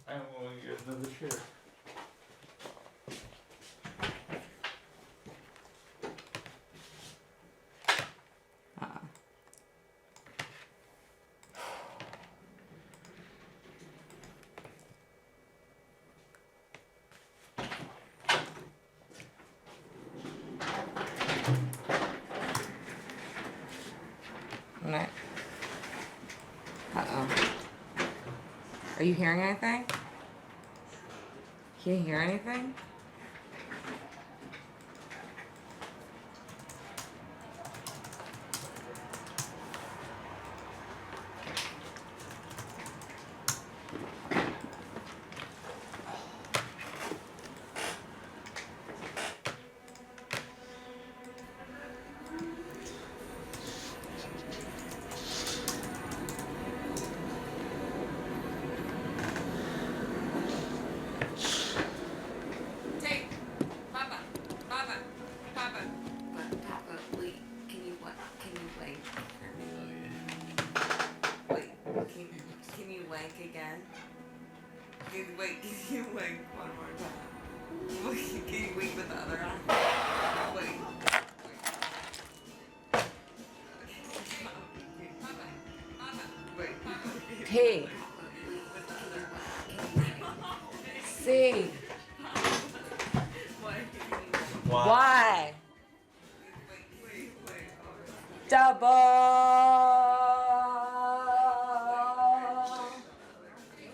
I will get another chair. What? Uh-oh. Are you hearing anything? Can you hear anything? Can you wank again? Wait, can you wank one more time? Can you wink with the other eye? Wait. P. C. Y. Double.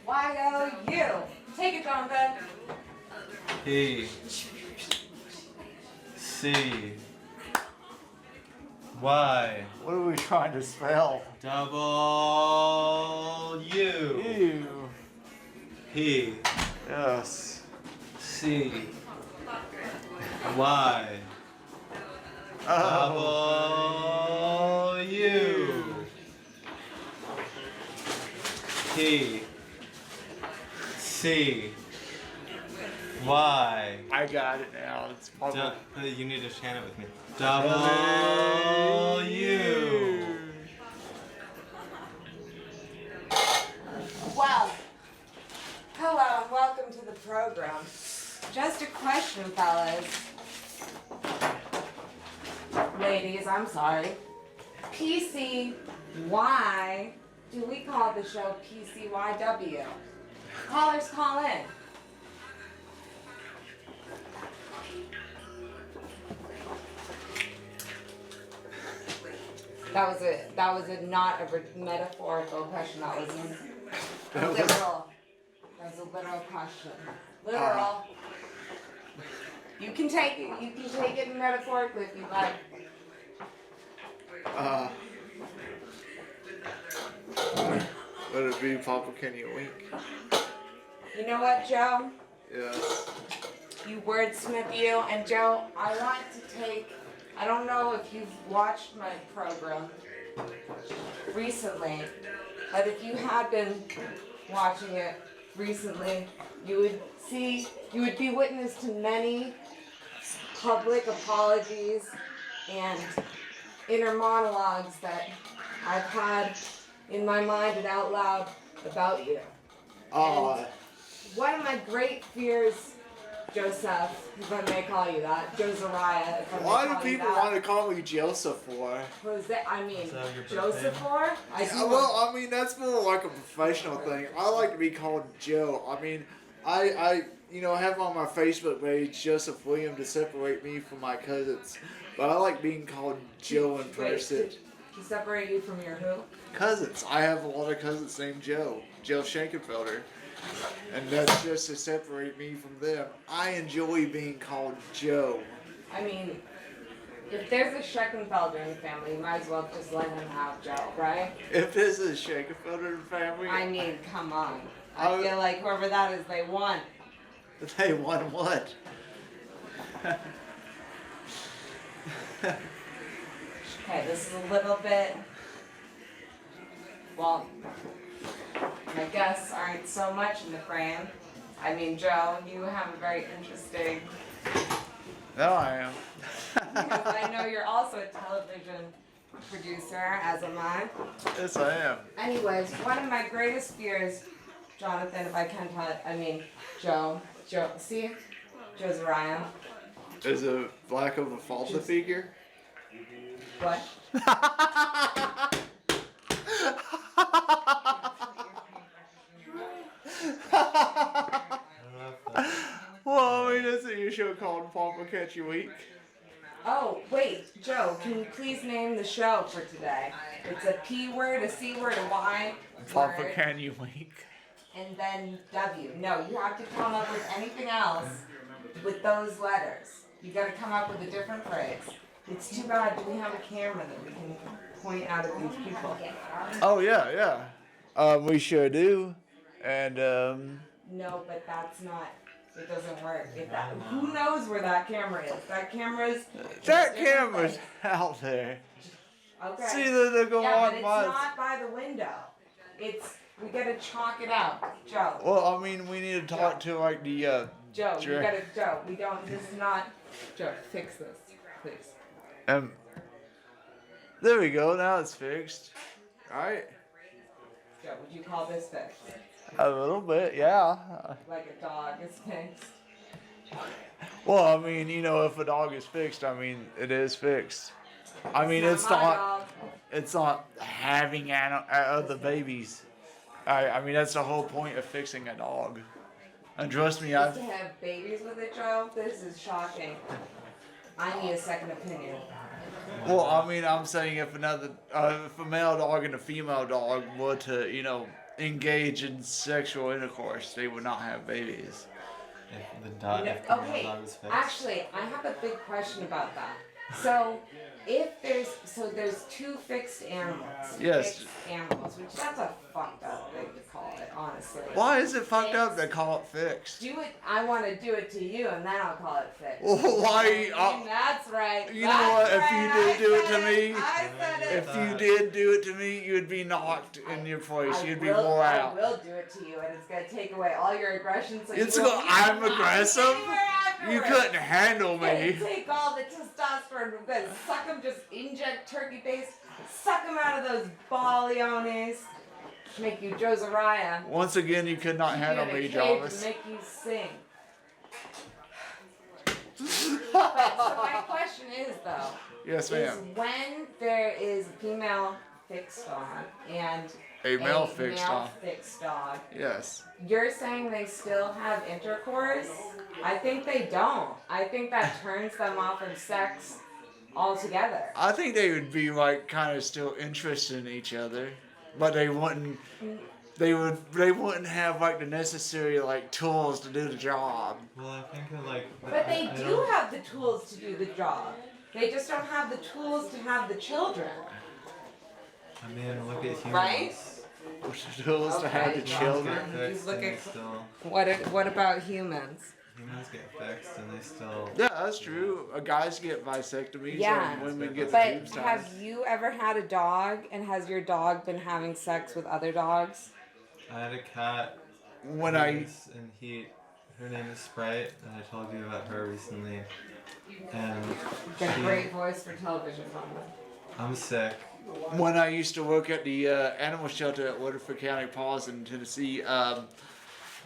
Y-O-U. Take it, Jonathan. P. C. Y. What are we trying to spell? Double U. Ew. P. Yes. C. Y. Oh. Double U. P. C. Y. I got it now. It's probably. You need to chant it with me. Double U. Well, hello and welcome to the program. Just a question, fellas. Ladies, I'm sorry. PCY, do we call the show PCYW? Callers, call in. That was not a metaphorical question. That was literal. That was a literal question. Literal. You can take it metaphorically if you like. Let it be, Papa, can you wink? You know what, Joe? Yes. You wordsmith you. And Joe, I don't know if you've watched my program recently, but if you had been watching it recently, you would be witness to many public apologies and inner monologues that I've had in my mind and out loud about you. And one of my great fears, Joseph, if I may call you that, Josariah, if I may Why call do people you that. want to call me Joseph for? Joseph for? I mean, that's more like a professional thing. I like to be called Joe. I mean, I have on my Facebook page Joseph William to separate me from my cousins. But I like being called Joe in person. To separate you from your who? Cousins. I have a lot of cousins named Joe. Joe Schenkenfelder. And that's just to separate me from them. I enjoy being called Joe. I mean, if there's a Scheckenfelder in the family, you might as well just let him have Joe, right? If this is a Schenkenfelder family... I mean, come on. I feel like whoever that is, they won. They won what? Okay, this is a little bit... Well, my guests aren't so much in the frame. I mean, Joe, you have a very interesting... No, I am. Because I know you're also a television producer, as am I. Yes, I am. Anyways, one of my greatest fears Jonathan, if I can tell, I mean, Joe, see? Joe's Ryan. Is a lack of a father figure? What? Well, I mean, isn't your show called Papa Catch You Week? Oh, wait, Joe, can you please name the show for today? It's a P word, a C word, a Y Papa word, Can You Week? and then W. No, you have to come up with anything else with those letters. You gotta come up with a different phrase. It's too bad we have a camera that we can point out at these people. Oh, yeah. We sure do. And, No, but that's not. It doesn't work. If that, who knows where that camera is? That camera's. that camera's out there. Okay. See the go Yeah, on but it's by. not by the window. We gotta chalk it out, Joe. Well, I mean, we need to talk to like the Joe, Sure. you gotta. Joe, we don't. This is not. Joe, fix this, please. There we go. Now it's fixed. All right. Joe, would you call this fixed? A little bit, yeah. Like a dog is fixed. Well, I mean, you know, if a dog is fixed, I mean, it is fixed. I mean, Not it's my not. dog. It's not having other babies. I mean, that's the whole point of fixing a dog. And trust me, Just I've. to have babies with it, Joe. This is shocking. I need a second opinion. Well, I mean, I'm saying if if a male dog and a female dog were to, you know, engage in sexual intercourse, they would not have babies. If the dog, No, if the okay, dog is fixed. actually, I have a big question about that. So, there's two fixed animals. Yes. Fixed animals, which that's a fucked up thing to call it, honestly. Why is it fucked up Fixed. to call it fixed? Do it. I want to do it to you, and then I'll call it fixed. Well, why? That's right. You know what? That's If you right, did I do it said to me, I said it. If you did do it to me, you'd be knocked in your place. I You'd be will- wore I out. will do it to you, and it's gonna take away all your aggression. So It's you won't go- even I'm want to aggressive? anywhere You afterwards. couldn't handle It's gonna me. take all the testosterone. We're gonna suck them, just inject turkey base, suck them out of those baliones, make you Joe Zariah. Once again, you could not handle Put you in me, a cage and Jarvis. make you sing. So my question is though, Yes, is ma'am. when there is a female fixed dog and A male fixed male dog. fixed dog, Yes. you're saying they still have intercourse? I think they don't. I think that turns them off of sex altogether. I think they would be like kind of still interested in each other, but they wouldn't. They wouldn't have like the necessary like tools to do the job. Well, I think of like. But they I do don't- have the tools to do the job. They just don't have the tools to have the children. I mean, look at humans. Right? The tools to have the Okay. children. You Fixed look and at- they still, What about humans? humans get fixed and they still. Yeah, that's true. Guys get vasectomies Yeah. and women get the But tubes tied. have you ever had a dog, and has your dog been having sex with other dogs? I had a cat. When her I name is Sprite, and I told you about her recently. And Got a she- great voice for television, Mama. I'm sick. when I used to work at the animal shelter at Waterford County Paws in Tennessee,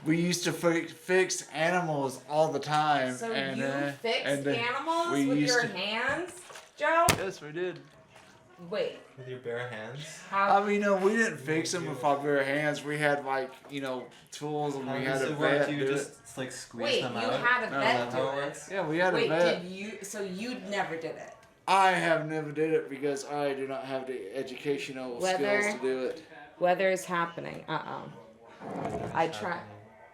we used to fix animals all the time. So and, you fixed and, animals we with used your to- hands, Joe? Yes, we did. Wait, With your bare hands. how? I mean, no, we didn't fix them with our bare hands. We had like, you know, tools and How we had does a it work? vet Do you do just it. like squeeze Wait, them you out? had a No, vet that's do how it it. works? Yeah, we had Wait, a vet. did you? So you never did it? I have never did it because I do not have the educational Whether- skills to do it. Weather is happening. I try.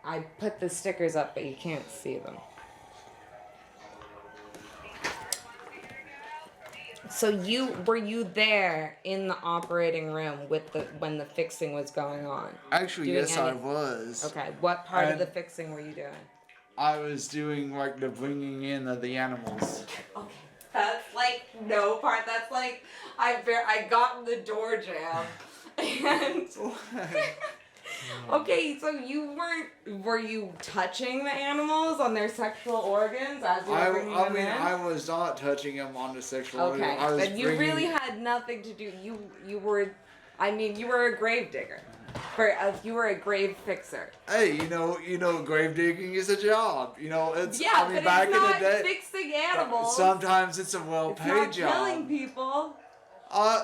I put the stickers up, but you can't see them. So were you there in the operating room with when the fixing was going on? Actually, Doing yes, I any- was. Okay, what part of And- the fixing were you doing? I was doing like the bringing in of the animals. Okay, that's like no part. That's like I got in the door jam, and okay. So were you touching the animals on their sexual organs as you were bringing them in? I was not touching them on the sexual organ. Okay, I was but you bringing, really had nothing to do. You were a grave digger. For if you were a grave fixer. Hey, grave digging is a job. It's Yeah, I mean, but back it's in the not day. fixing animals. Sometimes it's a it's well-paid not job. killing people.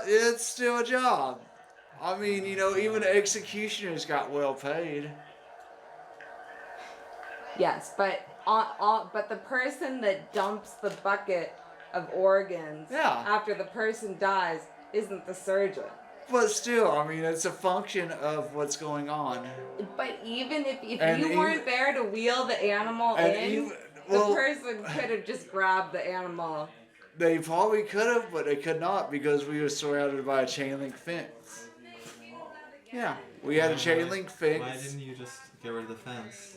It's still a job. I mean, even executioners got well paid. Yes, but but the person that dumps the bucket of organs Yeah. after the person dies isn't the surgeon. But still, I mean, it's a function of what's going on. But even if And you even- weren't there to wheel the animal And in, even- the well- person could have just grabbed the animal. They probably could have, but they could not because we were surrounded by a chain link fence. Yeah, we had a chain link fence. Why didn't you just get rid of the fence?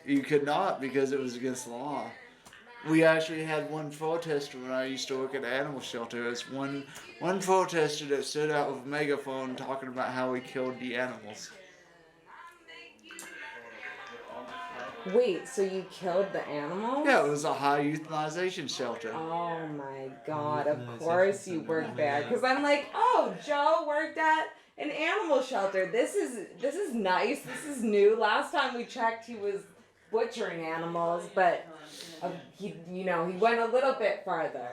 You could not because it was against the law. We actually had one protester when I used to work at an animal shelter. There was one protester that stood out with a megaphone talking about how we killed the animals. Wait, so you killed the animals? Yeah, it was a high euthanization shelter. Oh my god, of Euthanization course you center. worked there. Because I'm like, oh, Joe worked at an animal shelter. This is nice. This is new. Last time we checked, he was butchering animals, but he went a little bit farther.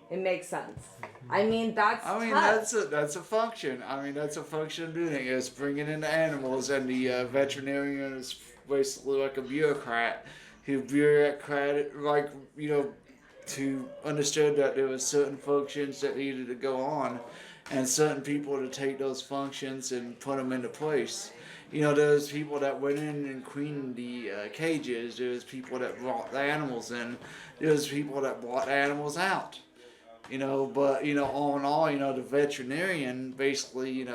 It makes sense. I mean, that's tough. that's a function. I mean, that's a function of doing it. It's bringing in the animals, and the veterinarian is basically like a bureaucrat who to understood that there was certain functions that needed to go on, and certain people to take those functions and put them into place. There's people that went in and cleaned the cages. There's people that brought the animals in. There's people that brought the animals out. But all in all, the veterinarian basically,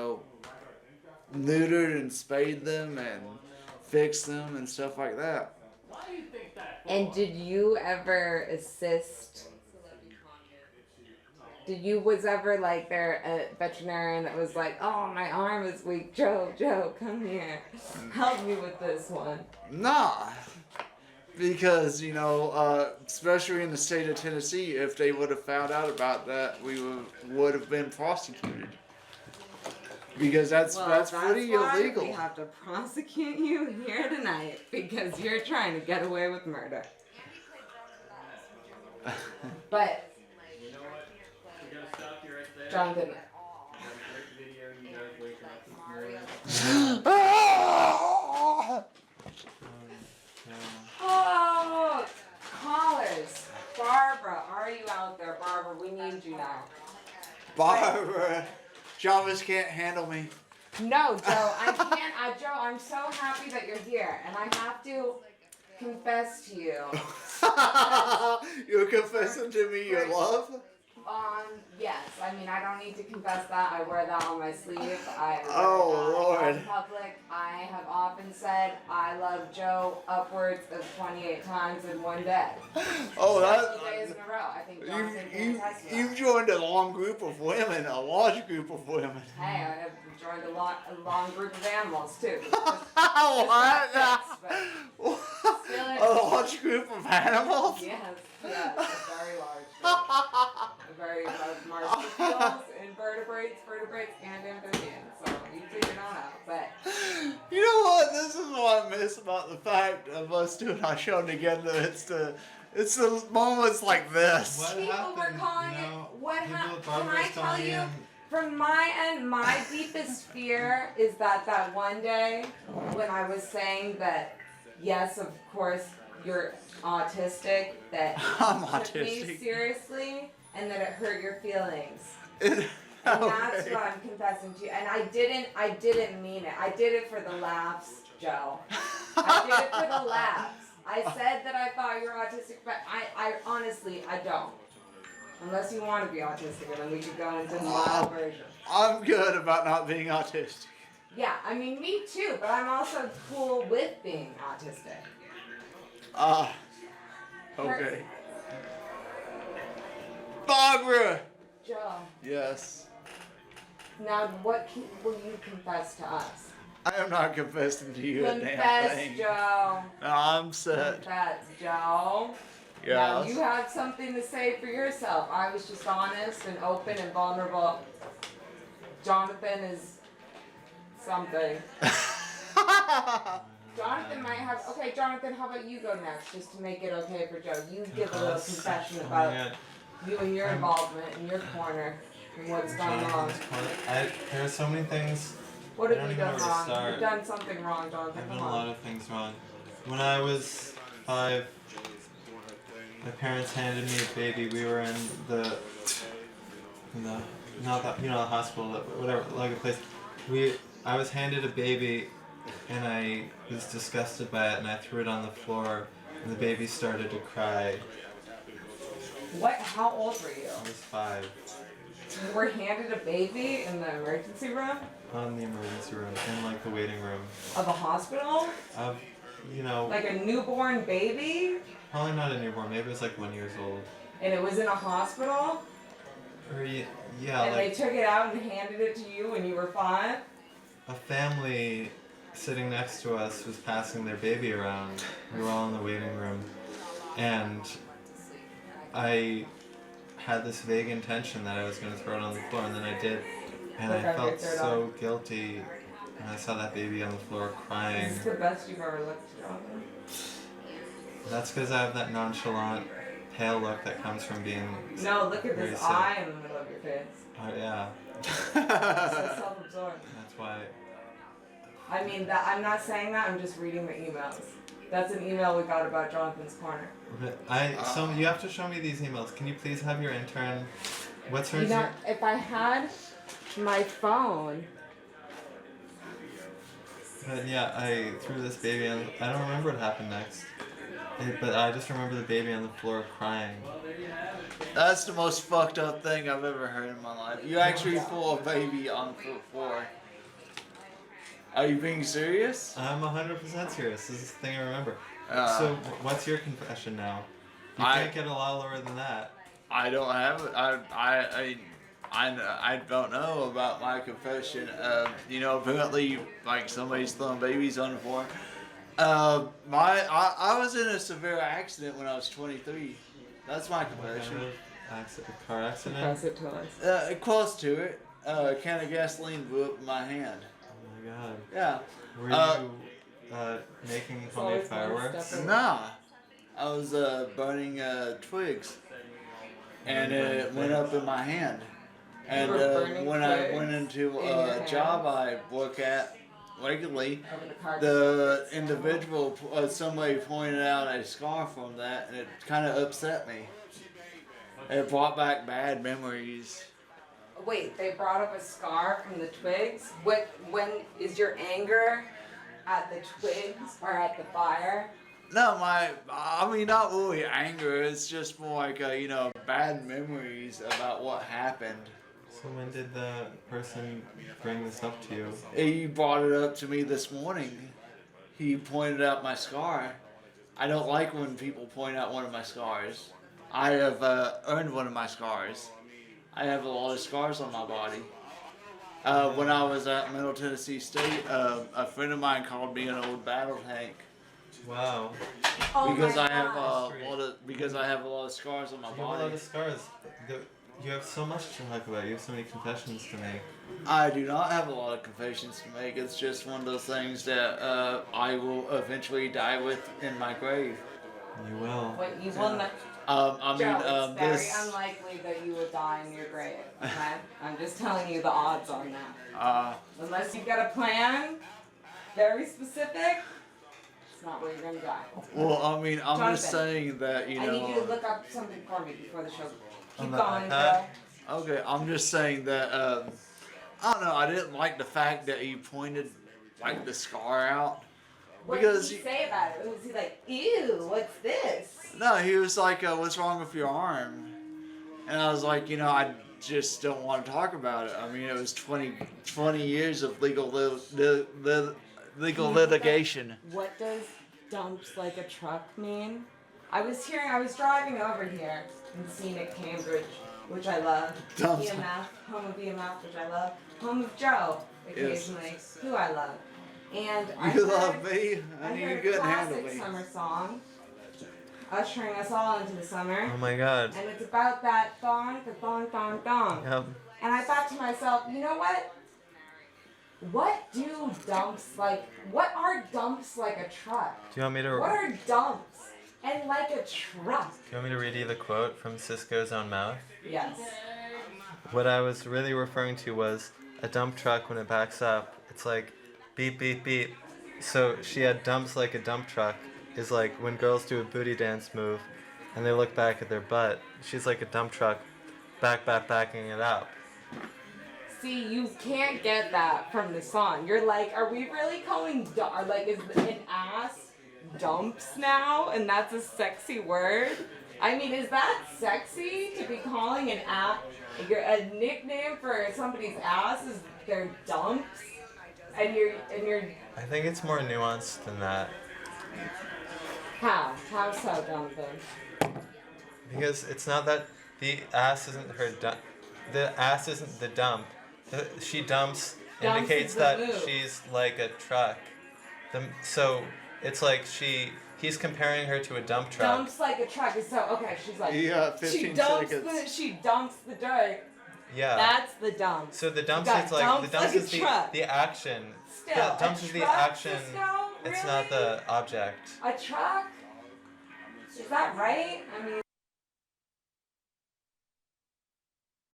neutered and spayed them and fixed them and stuff like that. And did you ever assist? Was ever like there a veterinarian that was like, oh, my arm is weak, Joe, come here, help me with this one? Nah, because especially in the state of Tennessee, if they would have found out about that, we would have been prosecuted. Because that's pretty why illegal. We have to prosecute you here tonight because you're trying to get away with murder. But Jonathan. Oh, callers. Barbara, are you out there? Barbara, we need you now. Barbara, Jarvis can't handle me. No, Joe, I can't. Joe, I'm so happy that you're here, and I have to confess to you. You're confessing to me your love? Yes. I mean, I don't need to confess that. I wear that on my sleeve. I wear Oh, that Lord. in public. I have often said I love Joe upwards of 28 times in one day. Oh, 2 days in a row. I think Jonathan can attest to that. you've joined a long group of women, a large group of women. Hey, I have joined a long group of animals too. What? Still A large group of animals? Yes, a very large. A very large marsupials, invertebrates, vertebrates, and amphibians. So you figure it out. But You know what? This is what I miss about the fact of us doing our show together. It's the moments like this. What people happened? were calling you know, it. What people happened? with Can I Barbara's tell telling you? him- From my end, my deepest fear is that one day when I was saying that, yes, of course, you're autistic, that I'm you took me autistic. seriously, and that it hurt your feelings. And And that's what I'm confessing to you. And I didn't mean it. I did it for the laughs, Joe. I did it for the laughs. I said that I thought you were autistic, but I honestly, I don't. Unless you want to be autistic, and then we could go into the mild version. I'm good about not being autistic. Yeah, I mean, me too, but I'm also cool with being autistic. Okay. Barbara! Joe, Yes. now what will you confess to us? I am not confessing to you a damn Confess, thing. Joe. No, I'm set. Confess, Joe. Now Yes. you have something to say for yourself. I was just honest and open and vulnerable. Jonathan is something. Jonathan might have. Okay, Jonathan, how about you go next, just to make it okay for Joe? You give a little confession Oh my about God. you and your involvement in your corner and what's gone wrong. There are so many things. What I have don't you even know done where to wrong? start. You've done something wrong, Jonathan. I've done Come a lot on. of things wrong. When I was 5, my parents handed me a baby. We were in the not that the hospital, whatever, like a place. I was handed a baby, and I was disgusted by it, and I threw it on the floor, and the baby started to cry. What? How old were you? I was 5. You were handed a baby in the emergency room On the emergency room, in like the waiting room of a hospital? of, Like a newborn baby? probably not a newborn. Maybe it was like 1 year old. And it was in a hospital? Or yeah, And they like took it out and handed it to you when you were 5? a family sitting next to us was passing their baby around. We were all in the waiting room, and I had this vague intention that I was going to throw it on the floor, and then I did, and I felt so guilty when I saw that baby on the floor crying. This is the best you've ever looked, Jonathan. That's because I have that nonchalant, pale look that comes from being. No, look at very this sick. eye in the middle of your face. Oh yeah, So self-absorbed. that's why. I mean, I'm not saying that, I'm just reading the emails. That's an email we got about Jonathan's corner. But you have to show me these emails. Can you please have your intern? What's her You know, name? if I had my phone. But yeah, I threw this baby on. I don't remember what happened next. But I just remember the baby on the floor crying. That's the most fucked up thing I've ever heard in my life. You actually threw a baby on the floor. Are you being serious? I'm 100% serious. This is the thing I remember. Uh, So, what's your confession now? You I- can't get a lot lower than that. I don't have it. I don't know about my confession. Apparently, like somebody's throwing babies on the floor. I was in a severe accident when I was 23. That's my What confession. kind of car accident? Pass it to us. Close to it. A can of gasoline blew up in my hand. Oh my god. Yeah. Were you making homemade always one fireworks? step Nah. I was burning twigs, and it went up in my hand. And You were burning when I twigs went into in your a job I work at regularly, Over the car. the individual, somebody pointed out a scar from that, and it kind of upset me. It brought back bad memories. Wait, they brought up a scar from the twigs? When is your anger at the twigs or at the fire? No, not really anger. It's just more like, bad memories about what happened. So when did the person bring this up to you? He brought it up to me this morning. He pointed out my scar. I don't like when people point out one of my scars. I have earned one of my scars. I have a lot of scars on my body. When I was at Middle Tennessee State, a friend of mine called me an old battle tank Wow. Oh because my I have gosh. a lot of scars on my You have a lot body. of scars. You have so much to talk about. You have so many confessions to make. I do not have a lot of confessions to make. It's just one of those things that I will eventually die with in my grave. You will. What you will not. Joe, it's very unlikely that you will die in your grave. Okay? I'm just telling you the odds on that. Unless you've got a plan, very specific, it's not where you're gonna die. Well, I'm just Jonathan, saying that, I need you to look up something for me before the show. Keep On the going, iPad? Joe. Okay, I'm just saying that, I don't know, I didn't like the fact that he pointed, like, the scar out. What Because did he say about it? Was he like, ew, what's this? No, he was like, what's wrong with your arm? And I was like, I just don't want to talk about it. I mean, it was 20 years of legal litigation. What does dumps like a truck mean? I was driving over here in scenic Cambridge, which I love. Dumps. EMF, home of EMF, which I love. Home of Joe, occasionally, who I love. And I You heard, love me? I You heard a couldn't handle classic me. summer song, ushering us all into the summer. Oh my god. And it's about that thong, the thong, thong, thong. Yep. And I thought to myself, you know what? what do dumps like? What are dumps like a truck? Do you want me to? What are dumps and like a truck? Do you want me to read you the quote from Cisco's own mouth? Yes. What I was really referring to was a dump truck when it backs up. It's like beep beep beep. So she had dumps like a dump truck. Is like when girls do a booty dance move, and they look back at their butt. She's like a dump truck, backing it up. See, you can't get that from the song. You're like, are we really calling like is an ass dumps now, and that's a sexy word? I mean, is that sexy to be calling an ass? A nickname for somebody's ass is their dumps, and you're. I think it's more nuanced than that. How so, dumping? Because it's not that the ass isn't her dump. The ass isn't the dump. She dumps Dumps indicates is the that move. she's like a truck. So it's like he's comparing her to a dump truck. Dumps like a truck. So okay, she's like. You got 15 she dumps seconds. she dumps the dirt. Yeah. That's the dump. So the dumps You got is like dumps the dumps like a is truck. the action. Still, The dumps a is the truck, action. Cisco? It's Really? not the object. A truck? Is that right? I mean,